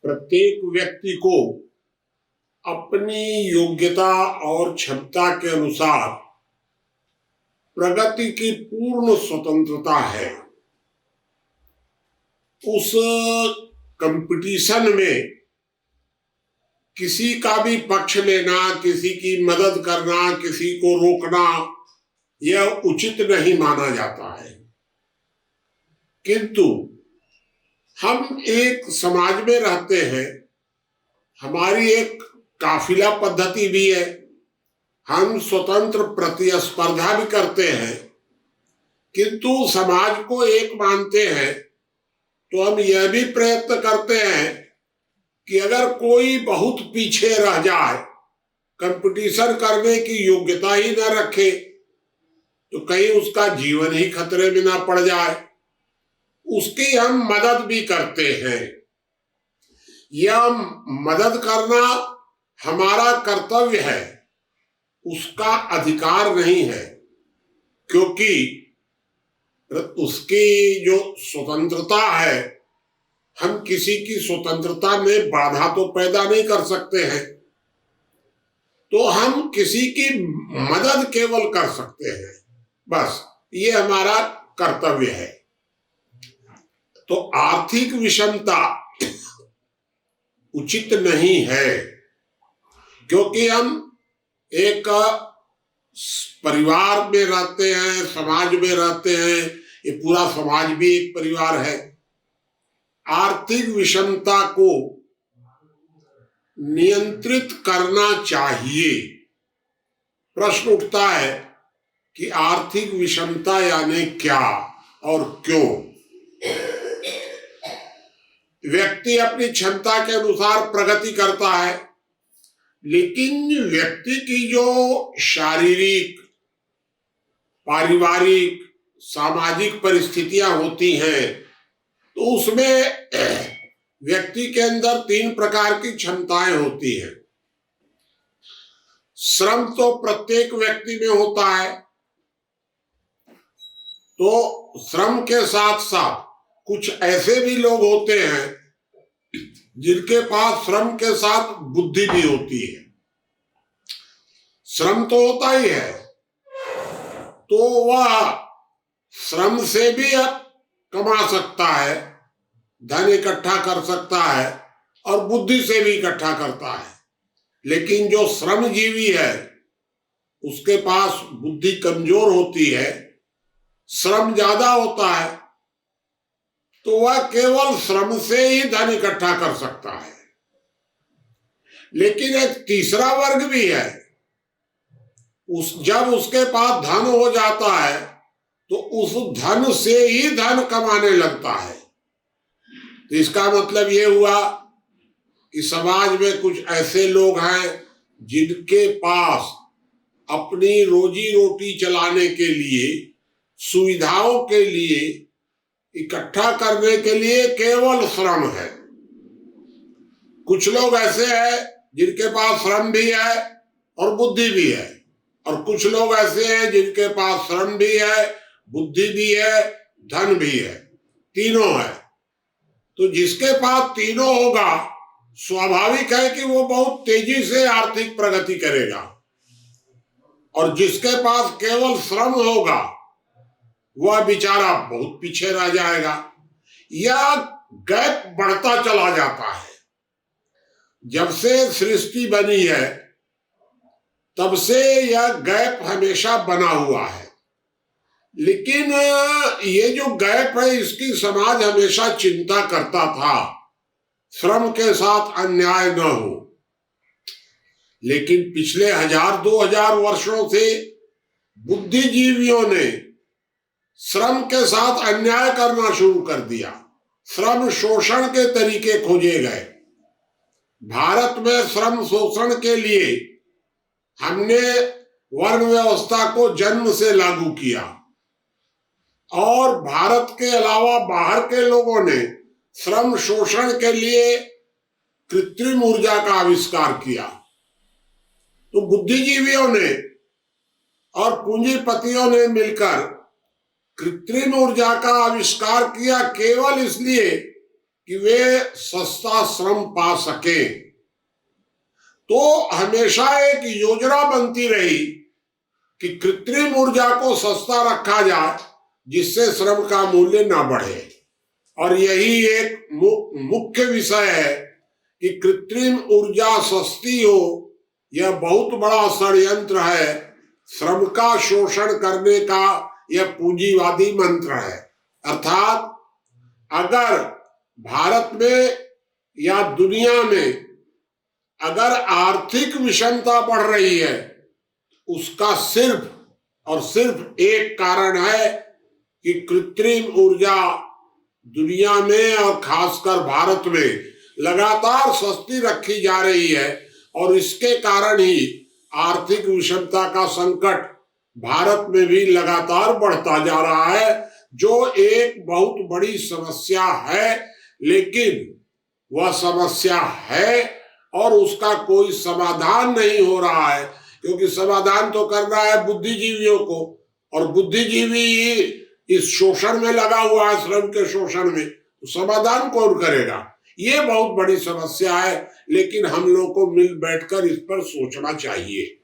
प्रत्येक व्यक्ति को अपनी योग्यता और क्षमता के अनुसार प्रगति की पूर्ण स्वतंत्रता है। उस कंपटीशन में किसी का भी पक्ष लेना, किसी की मदद करना, किसी को रोकना, यह उचित नहीं माना जाता है। किंतु हम एक समाज में रहते हैं, हमारी एक काफिला पद्धति भी है, हम स्वतंत्र प्रतिस्पर्धा भी करते हैं, किंतु समाज को एक मानते हैं तो हम यह भी प्रयत्न करते हैं कि अगर कोई बहुत पीछे रह जाए, कंपटीशन करने की योग्यता ही न रखे, तो कहीं उसका जीवन ही खतरे में ना पड़ जाए, उसकी हम मदद भी करते हैं। यह मदद करना हमारा कर्तव्य है, उसका अधिकार नहीं है, क्योंकि उसकी जो स्वतंत्रता है, हम किसी की स्वतंत्रता में बाधा तो पैदा नहीं कर सकते हैं, तो हम किसी की मदद केवल कर सकते हैं, बस ये हमारा कर्तव्य है। तो आर्थिक विषमता उचित नहीं है, क्योंकि हम एक परिवार में रहते हैं, समाज में रहते हैं, ये पूरा समाज भी एक परिवार है। आर्थिक विषमता को नियंत्रित करना चाहिए। प्रश्न उठता है कि आर्थिक विषमता यानी क्या और क्यों? व्यक्ति अपनी क्षमता के अनुसार प्रगति करता है, लेकिन व्यक्ति की जो शारीरिक, पारिवारिक, सामाजिक परिस्थितियां होती हैं, तो उसमें व्यक्ति के अंदर 3 प्रकार की क्षमताएं होती हैं। श्रम तो प्रत्येक व्यक्ति में होता है, तो श्रम के साथ साथ कुछ ऐसे भी लोग होते हैं जिनके पास श्रम के साथ बुद्धि भी होती है। श्रम तो होता ही है, तो वह श्रम से भी अब कमा सकता है, धन इकट्ठा कर सकता है और बुद्धि से भी इकट्ठा करता है। लेकिन जो श्रमजीवी है, उसके पास बुद्धि कमजोर होती है, श्रम ज्यादा होता है, तो वह केवल श्रम से ही धन इकट्ठा कर सकता है। लेकिन एक तीसरा वर्ग भी है, जब उसके पास धन हो जाता है तो उस धन से ही धन कमाने लगता है। तो इसका मतलब ये हुआ कि समाज में कुछ ऐसे लोग हैं जिनके पास अपनी रोजी रोटी चलाने के लिए, सुविधाओं के लिए, इकट्ठा करने के लिए केवल श्रम है। कुछ लोग ऐसे हैं जिनके पास श्रम भी है और बुद्धि भी है, और कुछ लोग ऐसे हैं जिनके पास श्रम भी है, बुद्धि भी है, धन भी है, तीनों है। तो जिसके पास तीनों होगा, स्वाभाविक है कि वो बहुत तेजी से आर्थिक प्रगति करेगा, और जिसके पास केवल श्रम होगा वह बेचारा बहुत पीछे रह जाएगा। यह गैप बढ़ता चला जाता है। जब से सृष्टि बनी है तब से यह गैप हमेशा बना हुआ है, लेकिन ये जो गैप है, इसकी समाज हमेशा चिंता करता था, श्रम के साथ अन्याय न हो। लेकिन पिछले 1000-2000 वर्षों से बुद्धिजीवियों ने श्रम के साथ अन्याय करना शुरू कर दिया। श्रम शोषण के तरीके खोजे गए। भारत में श्रम शोषण के लिए हमने वर्ण व्यवस्था को जन्म से लागू किया, और भारत के अलावा बाहर के लोगों ने श्रम शोषण के लिए कृत्रिम ऊर्जा का आविष्कार किया। तो बुद्धिजीवियों ने और पूंजीपतियों ने मिलकर कृत्रिम ऊर्जा का आविष्कार किया, केवल इसलिए कि वे सस्ता श्रम पा सके, तो हमेशा एक योजना बनती रही कि कृत्रिम ऊर्जा को सस्ता रखा जाए जिससे श्रम का मूल्य ना बढ़े। और यही एक मुख्य विषय है कि कृत्रिम ऊर्जा सस्ती हो, यह बहुत बड़ा षड्यंत्र है, श्रम का शोषण करने का यह पूंजीवादी मंत्र है। अर्थात अगर भारत में या दुनिया में अगर आर्थिक विषमता बढ़ रही है, उसका सिर्फ और सिर्फ एक कारण है कि कृत्रिम ऊर्जा दुनिया में और खासकर भारत में लगातार सस्ती रखी जा रही है, और इसके कारण ही आर्थिक विषमता का संकट भारत में भी लगातार बढ़ता जा रहा है, जो एक बहुत बड़ी समस्या है। लेकिन वह समस्या है और उसका कोई समाधान नहीं हो रहा है, क्योंकि समाधान तो करना है बुद्धिजीवियों को, और बुद्धिजीवी इस शोषण में लगा हुआ है, श्रम के शोषण में, तो समाधान कौन करेगा? ये बहुत बड़ी समस्या है, लेकिन हम लोग को मिल बैठकर इस पर सोचना चाहिए।